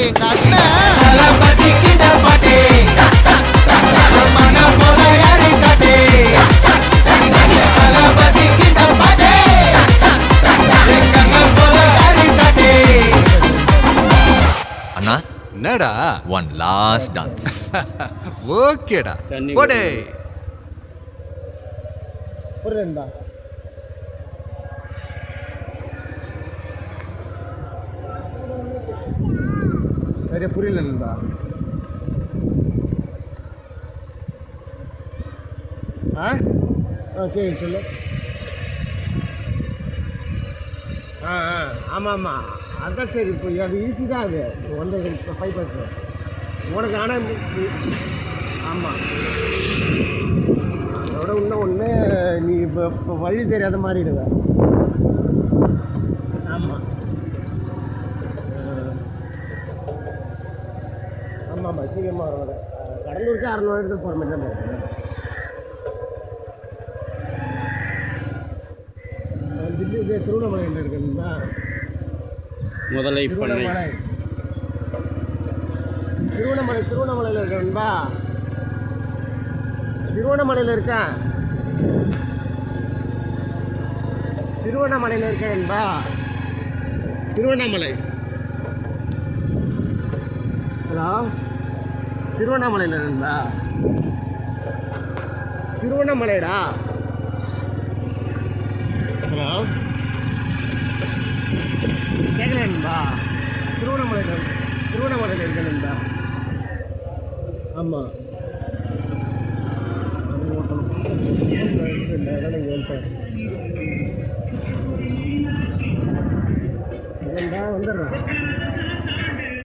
எங்க அண்ணன் தளபதி கிட்ட பாட்டு மன போல யாரு காட்டு தளபதி கிட்ட பாட்டு எங்க அண்ணன் போல யாரு காட்டு. அண்ணா என்னடா ஒன் லாஸ்ட் டான்ஸ். ஓகேடா போடே. புரியுதுடா. சரியா புரியலடா. ஓகே சொல்லு. ஆமாம் ஆமாம் அதான் சரி. இப்போ அது ஈஸி தான். அது வந்து இப்போ 5% உனக்கு. ஆனால் ஆமாம் அதோட இன்னும் ஒன்று நீ இப்போ வழி தெரியாத மாறிடுவ. ஆமாம் ஆமாம் சீக்கிரமாக வரும். கடலூருக்கு 600 இடத்துக்கு போகிற மாதிரி தான் போகிறேன். தில்லி திருவண்ணாமலையில் இருக்குங்களா? முதலை திருவண்ணாமலையில் இருக்கா? திருவண்ணாமலையில் இருக்கேன். திருவண்ணாமலையில் இருக்கேன்பா. திருவண்ணாமலை. ஹலோ திருவண்ணாமலையில் இருந்தா? திருவண்ணாமலைடா. ஹலோ கேட்கலன்பா. திருவண்ணாமலையில் இருக்கேன்பா. ஆமாம் அது ஓட்டணும். வந்துடுறேன்.